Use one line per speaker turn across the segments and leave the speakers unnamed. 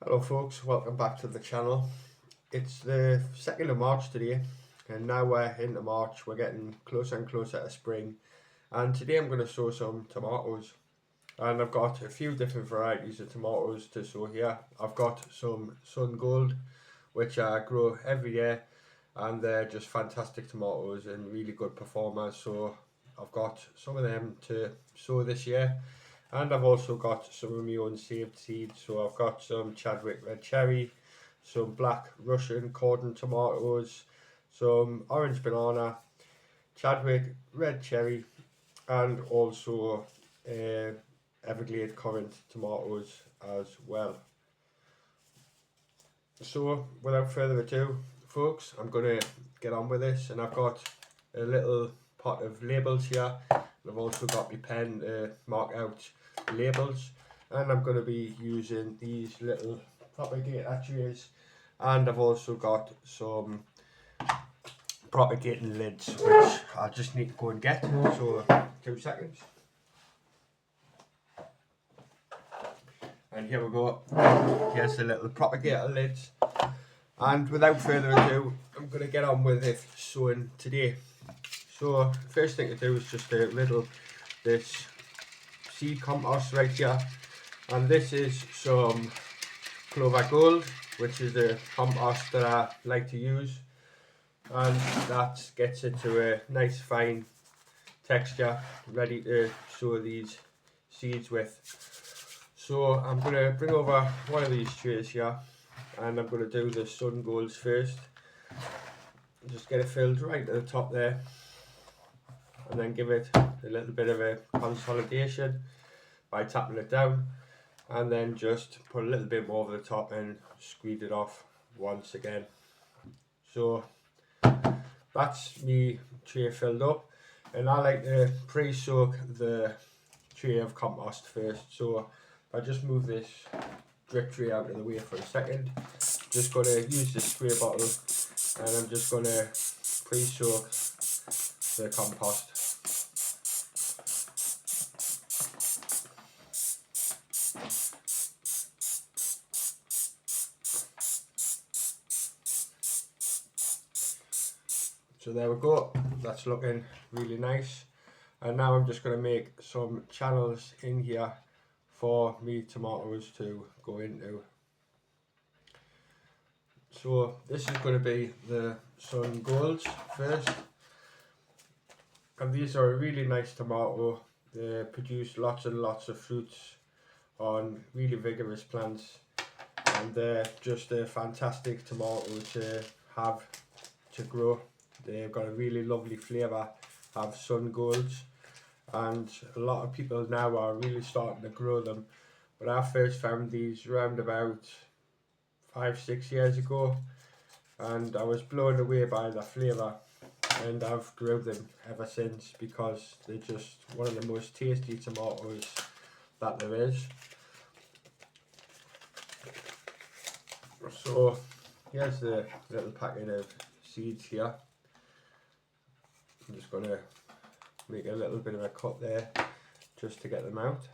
Hello folks, welcome back to the channel. It's the 2nd of March today, and now we're into March. We're getting closer and closer to spring, and today I'm going to sow some tomatoes, and I've got a few different varieties of tomatoes to sow here. I've got some Sun Gold, which I grow every year, and they're just fantastic tomatoes and really good performers, so I've got some of them to sow this year. And I've also got some of my own saved seeds. So I've got some Chadwick Red Cherry, some Black Russian Cordon tomatoes, some Orange Banana, Chadwick Red Cherry, and also Everglade Currant tomatoes as well. So without further ado, folks, I'm going to get on with this, and I've got a little pot of labels here. I've also got my pen to mark out labels, and I'm going to be using these little propagator trays, and I've also got some propagating lids, which I just need to go and get. So 2 seconds, and here we go. Here's the little propagator lids, and without further ado, I'm going to get on with it sowing today. So first thing to do is just to riddle this seed compost right here, and this is some Clover Gold, which is a compost that I like to use, and that gets it to a nice fine texture, ready to sow these seeds with. So I'm going to bring over one of these trays here, and I'm going to do the Sun Golds first. Just get it filled right to the top there, and then give it a little bit of a consolidation by tapping it down, and then just put a little bit more over the top and squeeze it off once again. So that's me tray filled up, and I like to pre-soak the tray of compost first. So if I just move this drip tray out of the way for a second, just going to use the spray bottle, and I'm just going to pre-soak the compost. So there we go, that's looking really nice. And now I'm just going to make some channels in here for me tomatoes to go into. So this is going to be the Sun Golds first, and these are a really nice tomato. They produce lots and lots of fruits on really vigorous plants, and they're just a fantastic tomato to have to grow. They've got a really lovely flavour, have Sun Golds, and a lot of people now are really starting to grow them. But I first found these around about 5-6 years ago, and I was blown away by the flavour, and I've grown them ever since because they're just one of the most tasty tomatoes that there is. So here's the little packet of seeds here. I'm just going to make a little bit of a cut there just to get them out.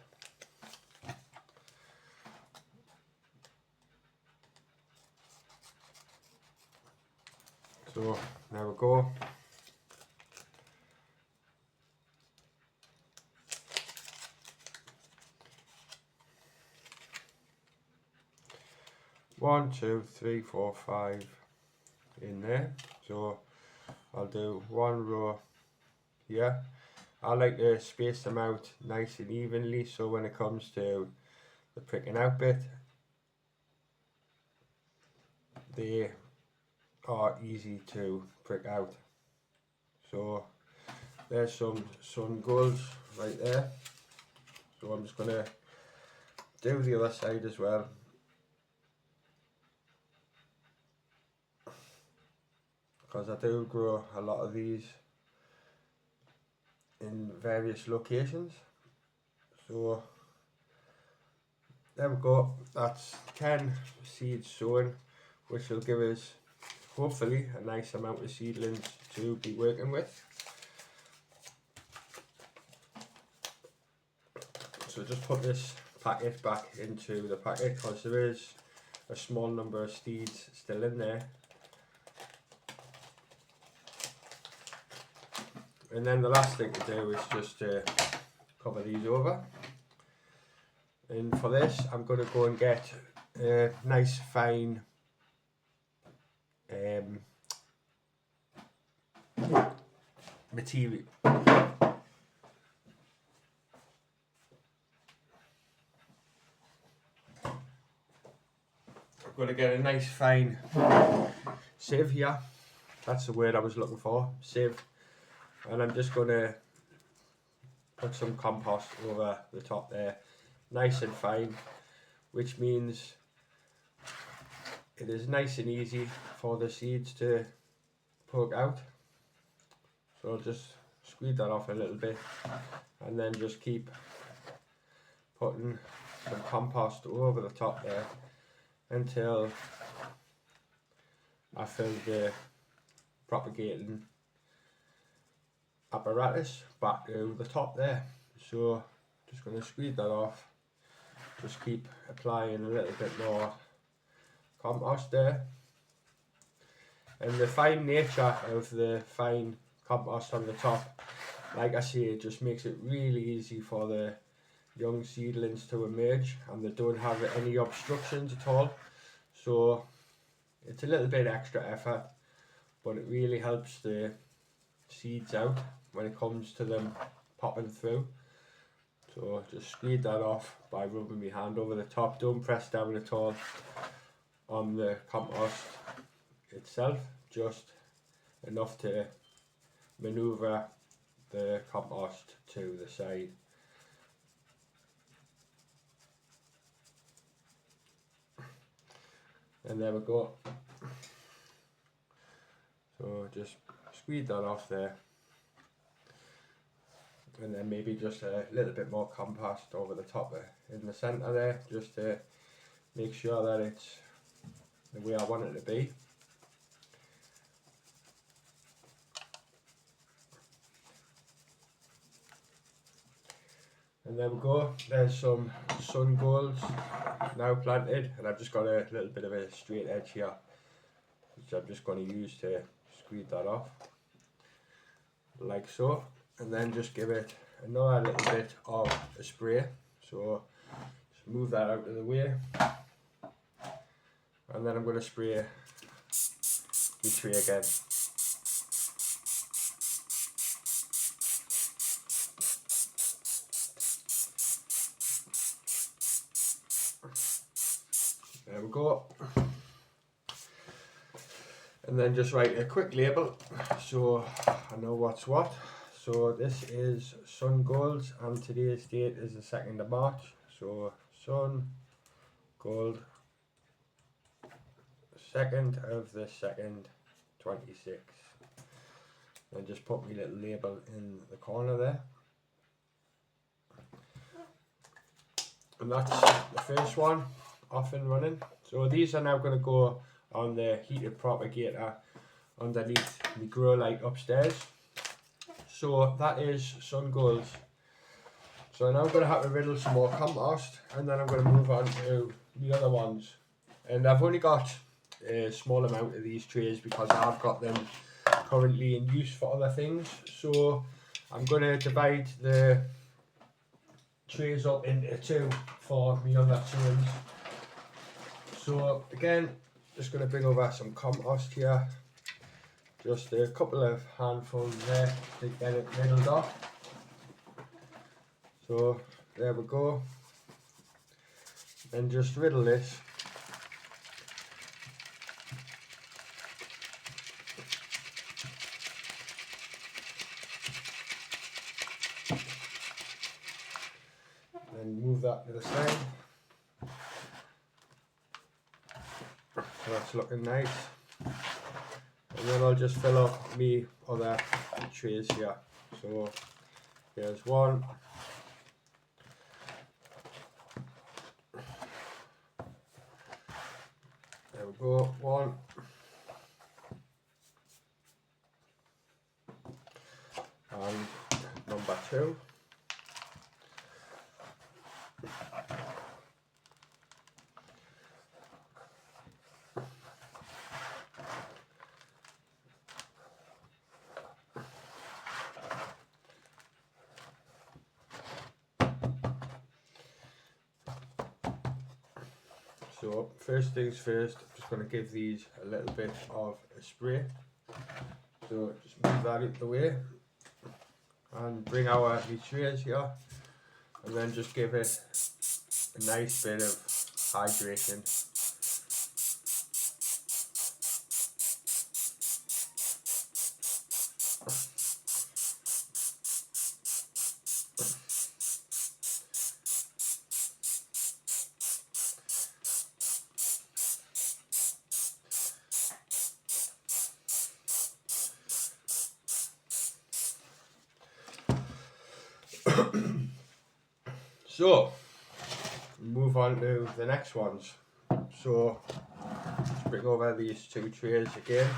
So there we go. One, two, three, four, 5 in there. So I'll do one row here. I like to space them out nice and evenly, so when it comes to the pricking out bit, they are easy to prick out. So there's some Sun Golds right there. So I'm just going to do the other side as well. Because I do grow a lot of these in various locations. So there we go, that's 10 seeds sown, which will give us hopefully a nice amount of seedlings to be working with. So just put this packet back into the packet because there is a small number of seeds still in there. And then the last thing to do is just to cover these over. And for this, I'm going to go and get a nice fine material. I'm going to get a nice fine sieve here. That's the word I was looking for, sieve. And I'm just going to put some compost over the top there, nice and fine, which means it is nice and easy for the seeds to poke out. So I'll just squeeze that off a little bit and then just keep putting some compost over the top there until I fill the propagating apparatus back to the top there. So just going to squeeze that off, just keep applying a little bit more compost there. And the fine nature of the fine compost on the top, like I say, it just makes it really easy for the young seedlings to emerge, and they don't have any obstructions at all. So it's a little bit extra effort, but it really helps the seeds out when it comes to them popping through. So just squeeze that off by rubbing my hand over the top. Don't press down at all on the compost itself, just enough to maneuver the compost to the side. And there we go. So just squeeze that off there, and then maybe just a little bit more compost over the top in the centre there, just to make sure that it's the way I want it to be. And there we go, there's some sun golds now planted, and I've just got a little bit of a straight edge here, which I'm just going to use to squeeze that off, like so. And then just give it another little bit of a spray. So just move that out of the way, and then I'm going to spray the tray again. There we go. And then just write a quick label so I know what's what. So this is Sun Golds, and today's date is the 2nd of March. So Sun Gold, 2nd of the 2nd, 26. And just put my little label in the corner there. And that's the first one off and running. So these are now going to go on the heated propagator underneath the grow light upstairs. So that is Sun Golds. So now I'm going to have to riddle some more compost, and then I'm going to move on to the other ones. And I've only got a small amount of these trays because I've got them currently in use for other things. So I'm going to divide the trays up into two for my other sowings. So again, just going to bring over some compost here, just a couple of handfuls there to get it riddled off. So there we go, and just riddle this. And move that to the side. So that's looking nice. And then I'll just fill up me other trays here. So here's one. There we go, one. And number two. So first things first, I'm just going to give these a little bit of a spray. So just move that out of the way and bring our trays here, and then just give it a nice bit of hydration. So move on to the next ones. So just bring over these two trays again,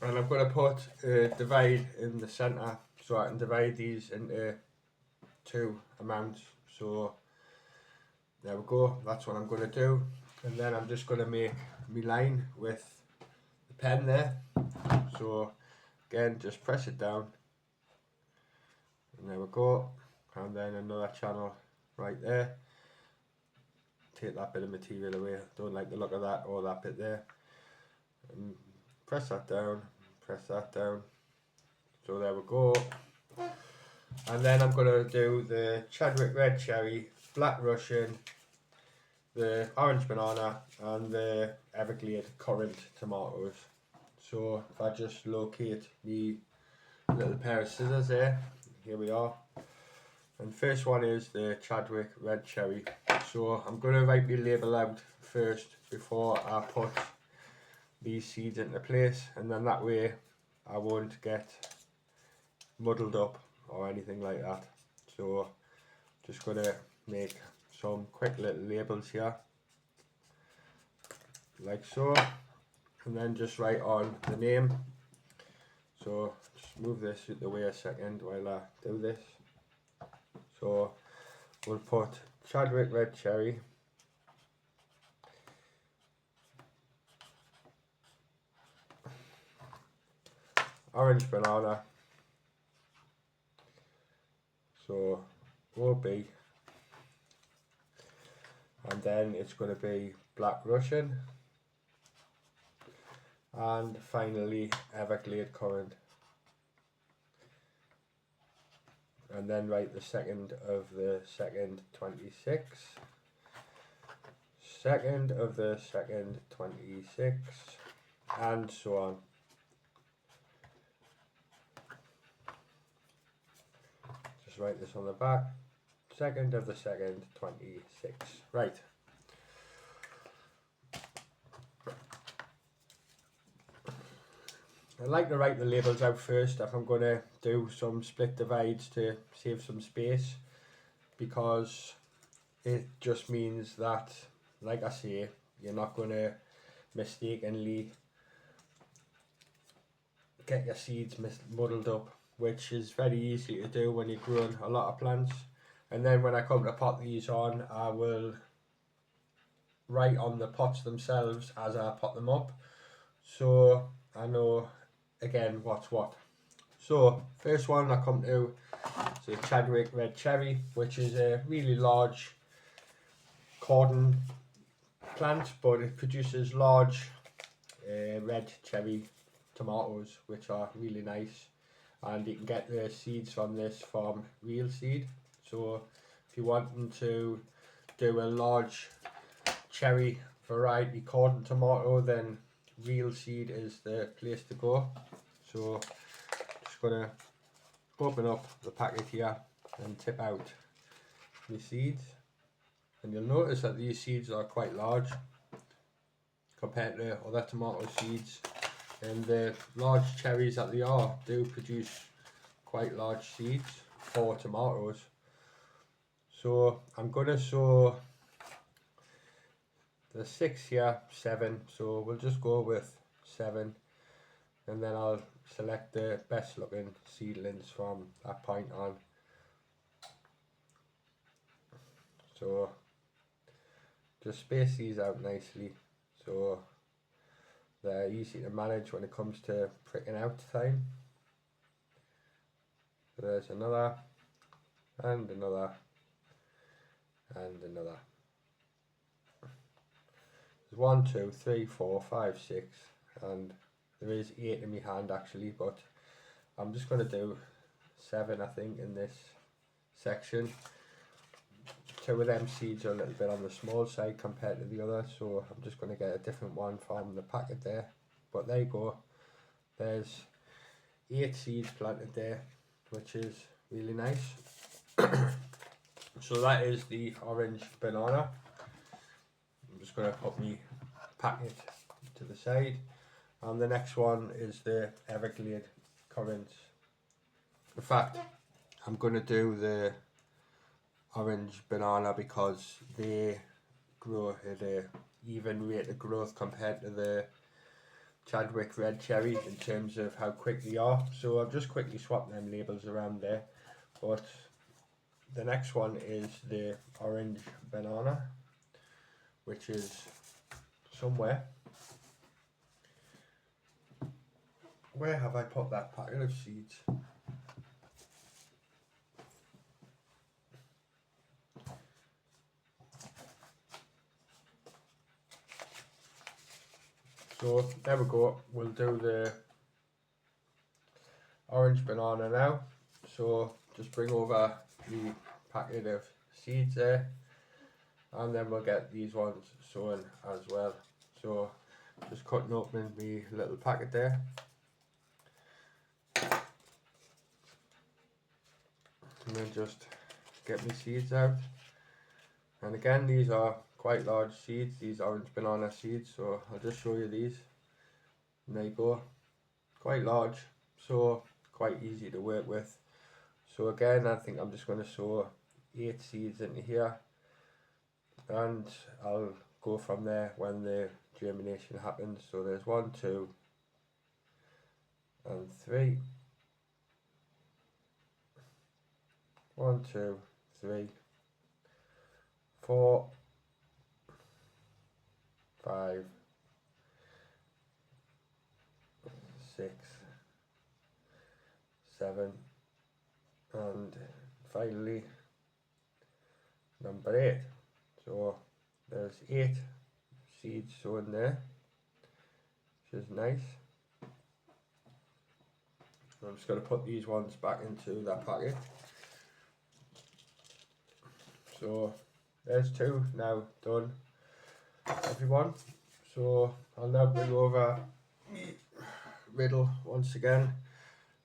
and I'm going to put a divide in the centre so I can divide these into two amounts. So there we go, that's what I'm going to do. And then I'm just going to make my line with the pen there. So again, just press it down, and there we go. And then another channel right there. Take that bit of material away, don't like the look of that or that bit there. And press that down, press that down. So there we go. And then I'm going to do the Chadwick Red Cherry, Black Russian, the Orange Banana, and the Everglade Currant tomatoes. So if I just locate the little pair of scissors there, here we are. And first one is the Chadwick Red Cherry. So I'm going to write my label out first before I put these seeds into place, and then that way I won't get muddled up or anything like that. So just going to make some quick little labels here, like so, and then just write on the name. So just move this out the way a second while I do this. So we'll put Chadwick Red Cherry, Orange Banana, so OB, and then it's going to be Black Russian, and finally Everglade Currant. And then write the 2nd of the 2nd 26, 2nd of the 2nd 26, and so on. Just write this on the back, 2nd of the 2nd 26. Right. I like to write the labels out first if I'm going to do some split divides to save some space, because it just means that, like I say, you're not going to mistakenly get your seeds muddled up, which is very easy to do when you're growing a lot of plants. And then when I come to pot these on, I will write on the pots themselves as I pot them up, so I know again what's what. So first one I come to is the Chadwick Red Cherry, which is a really large cordon plant, but it produces large red cherry tomatoes, which are really nice, and you can get the seeds from this from real seed. So if you want to do a large cherry variety cordon tomato, then real seed is the place to go. So just gonna open up the packet here and tip out the seeds, and you'll notice that these seeds are quite large compared to other tomato seeds, and the large cherries that they are do produce quite large seeds for tomatoes. So I'm gonna sow the 6 here, 7, so we'll just go with 7, and then I'll select the best looking seedlings from that point on. So just space these out nicely so they're easy to manage when it comes to pricking out time. So there's another, and another, and another. 1, 2, 3, 4, 5, 6, and there is 8 in my hand actually, but I'm just going to do 7 I think in this section. 2 of them seeds are a little bit on the small side compared to the other, so I'm just going to get a different one from the packet there. But there you go, there's 8 seeds planted there, which is really nice. So that is the orange banana. I'm just going to put my packet to the side, and the next one is the Everglade currants. In fact, I'm going to do the orange banana because they grow at a even rate of growth compared to the Chadwick red cherry in terms of how quick they are. So I've just quickly swapped them labels around there. But the next one is the orange banana, which is somewhere. Where have I put that packet of seeds? So there we go, we'll do the orange banana now. So just bring over the packet of seeds there, and then we'll get these ones sown as well. So just cutting open the little packet there. And then just get my seeds out. And again, these are quite large seeds, these orange banana seeds, so I'll just show you these. And there you go, quite large, so quite easy to work with. So again, I think I'm just going to sow 8 seeds into here, and I'll go from there when the germination happens. So there's 1, 2 and 3. 1, 2, 3, 4, 5, 6, 7, and finally number 8. So there's 8 seeds sown there, which is nice. I'm just going to put these ones back into that packet. So there's 2 now done, everyone. So I'll now bring over riddle once again,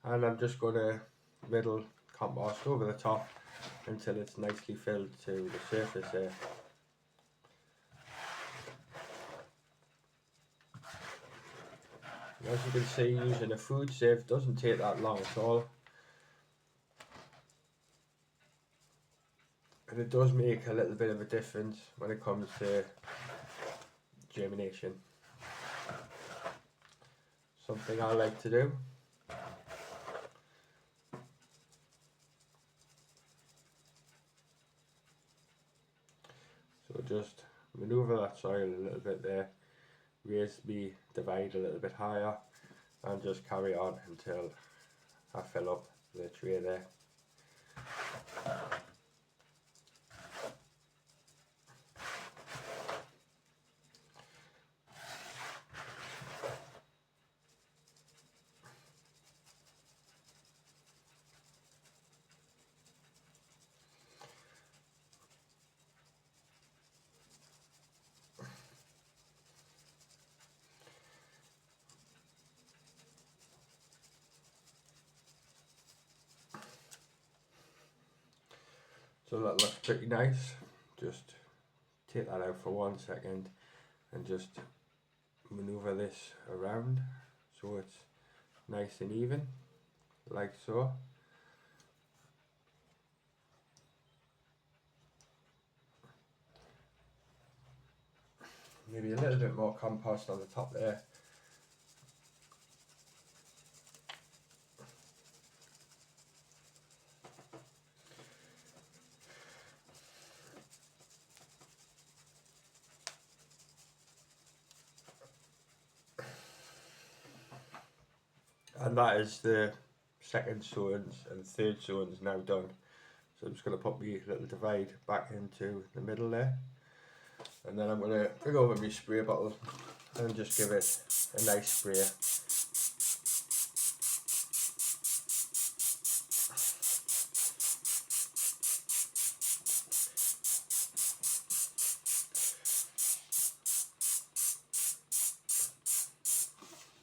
and I'm just going to riddle compost over the top until it's nicely filled to the surface there. As you can see, using a food sieve doesn't take that long at all, and it does make a little bit of a difference when it comes to germination. Something I like to do. So just maneuver that soil a little bit there, raise the divide a little bit higher, and just carry on until I fill up the tray there. So that looks pretty nice. Just take that out for 1 second and just maneuver this around so it's nice and even, like so. Maybe a little bit more compost on the top there. And that is the second sowings and third sowings now done. So I'm just going to put my little divide back into the middle there. And then I'm going to bring over my spray bottle and just give it a nice spray.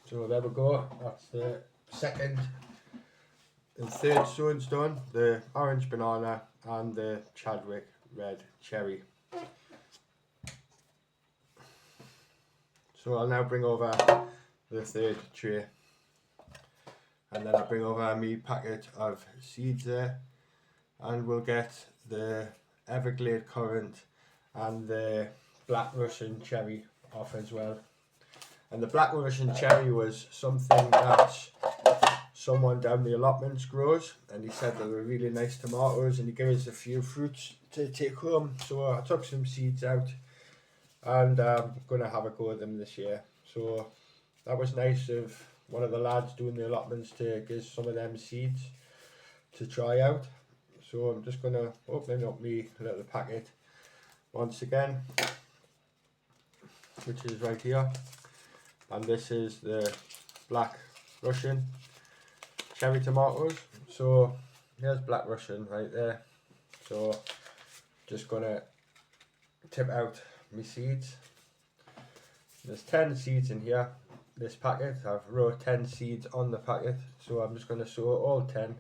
So there we go, that's the second and third sowings done, the orange banana and the Chadwick red cherry. So I'll now bring over the third tray, and then I'll bring over my packet of seeds there, and we'll get the Everglade currant and the Black Russian cherry off as well. And the Black Russian cherry was something that someone down the allotments grows, and he said they were really nice tomatoes, and he gave us a few fruits to take home. So I took some seeds out, and I'm going to have a go at them this year. So that was nice of one of the lads doing the allotments to give some of them seeds to try out. So I'm just going to open up my little packet once again, which is right here. And this is the Black Russian cherry tomatoes. So here's Black Russian right there. So just gonna tip out my seeds. There's 10 seeds in here, this packet. I've wrote 10 seeds on the packet, so I'm just gonna sow all 10,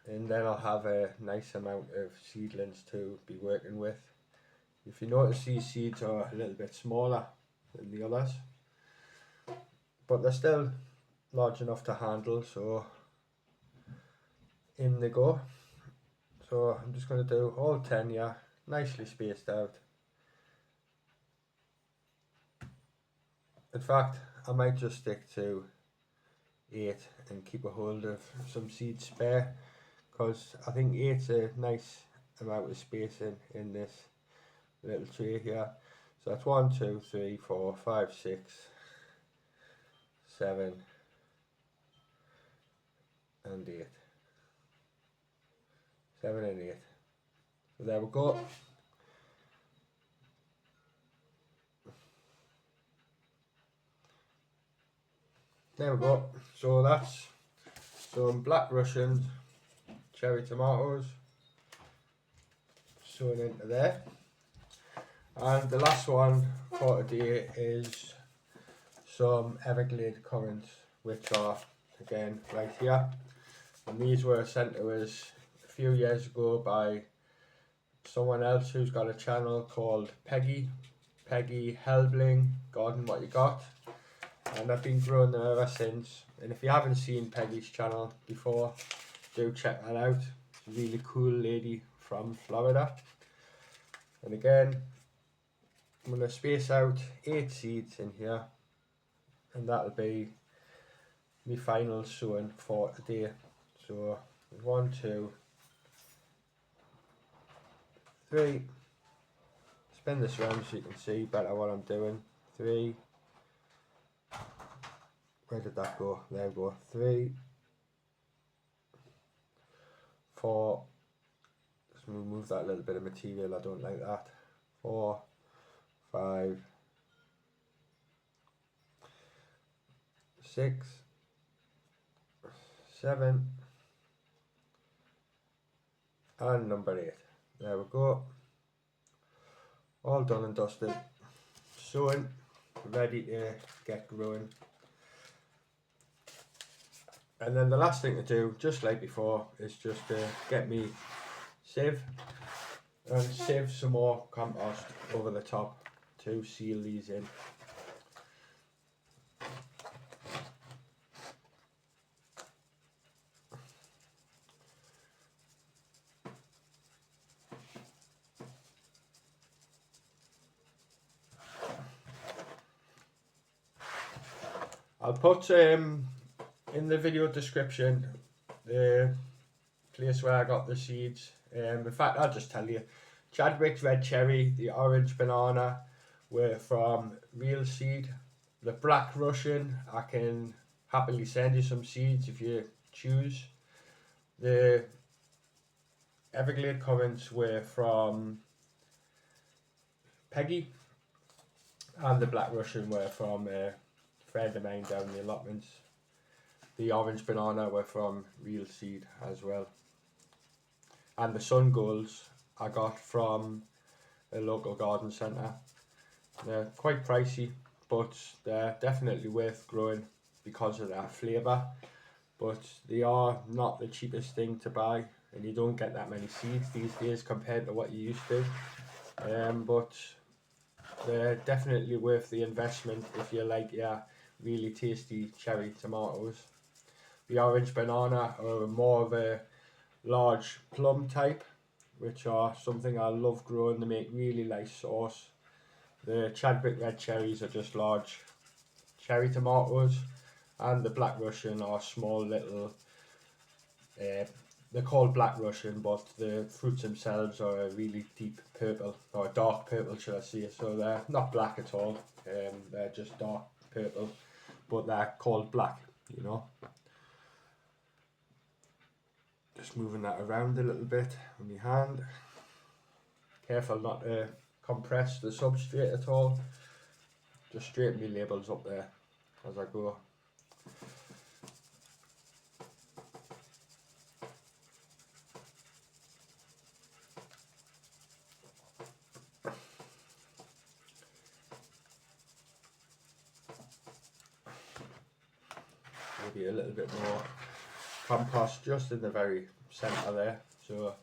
and then I'll have a nice amount of seedlings to be working with. If you notice, these seeds are a little bit smaller than the others, but they're still large enough to handle, so in they go. So I'm just going to do all 10 here, nicely spaced out. In fact, I might just stick to 8 and keep a hold of some seeds spare, because I think 8's a nice amount of spacing in this little tray here. So that's 1, 2, 3, 4, 5, 6, 7 and 8. 7 and 8. So there we go. There we go. So that's some Black Russian cherry tomatoes sown into there. And the last one for today is some Everglade currants, which are again right here. And these were sent to us a few years ago by someone else who's got a channel called Peggy Helbling Garden What You Got, and I've been growing them ever since. And if you haven't seen Peggy's channel before, do check that out. She's a really cool lady from Florida. And again, I'm going to space out 8 seeds in here, and that'll be my final sowing for today. So 1, 2, 3, spin this around so you can see better what I'm doing. 3, where did that go? There we go. 3, 4, let's remove that little bit of material, I don't like that. 4, 5, 6, 7, and number 8. There we go. All done and dusted. Sowing, ready to get growing. And then the last thing to do, just like before, is just to get me sieve and sieve some more compost over the top to seal these in. I'll put in the video description the place where I got the seeds. In fact, I'll just tell you, Chadwick's red cherry, the orange banana were from real seed. The Black Russian, I can happily send you some seeds if you choose. The Everglade currants were from Peggy, and the Black Russian were from a friend of mine down the allotments. The orange banana were from Real Seed as well. And the sun golds I got from a local garden centre. They're quite pricey, but they're definitely worth growing because of their flavour. But they are not the cheapest thing to buy, and you don't get that many seeds these days compared to what you used to. But they're definitely worth the investment if you like your really tasty cherry tomatoes. The orange banana are more of a large plum type, which are something I love growing. They make really nice sauce. The Chadwick red cherries are just large cherry tomatoes, and the Black Russian are small little, they're called Black Russian, but the fruits themselves are a really deep purple, or dark purple should I say. So they're not black at all, they're just dark purple, but they're called black, you know. Just moving that around a little bit with my hand. Careful not to compress the substrate at all. Just straighten my labels up there as I go. Maybe a little bit more compost just in the very centre there. So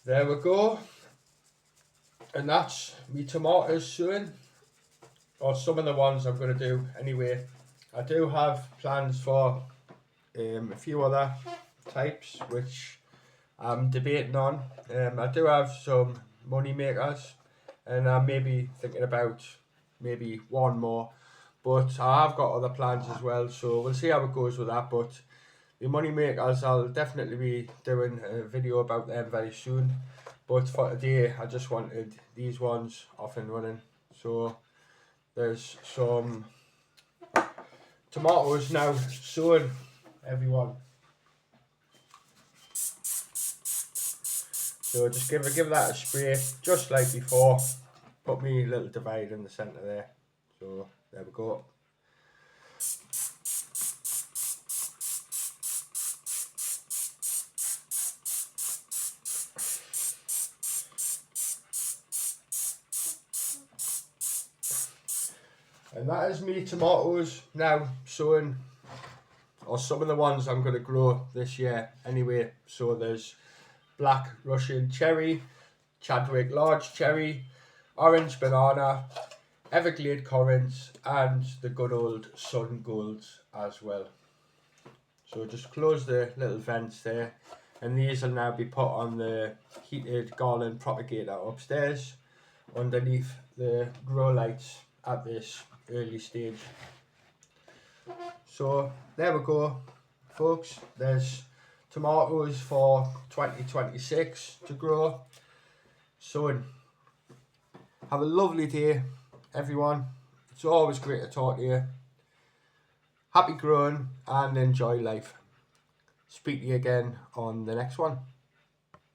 there we go. And that's me tomatoes sowing, or some of the ones I'm going to do anyway. I do have plans for a few other types which I'm debating on. I do have some money makers, and I'm maybe thinking about maybe one more, but I have got other plans as well, so we'll see how it goes with that. But the money makers, I'll definitely be doing a video about them very soon. But for today, I just wanted these ones off and running. So there's some tomatoes now sown, everyone. So just give that a spray, just like before. Put me a little divide in the centre there. So there we go. And that is me tomatoes now sowing, or some of the ones I'm going to grow this year anyway. So there's Black Russian cherry, Chadwick large cherry, orange banana, Everglade currants, and the good old sun golds as well. So just close the little vents there, and these will now be put on the heated garland propagator upstairs underneath the grow lights at this early stage. So there we go, folks. There's tomatoes for 2026 to grow. So have a lovely day, everyone. It's always great to talk to you. Happy growing and enjoy life. Speak to you again on the next one.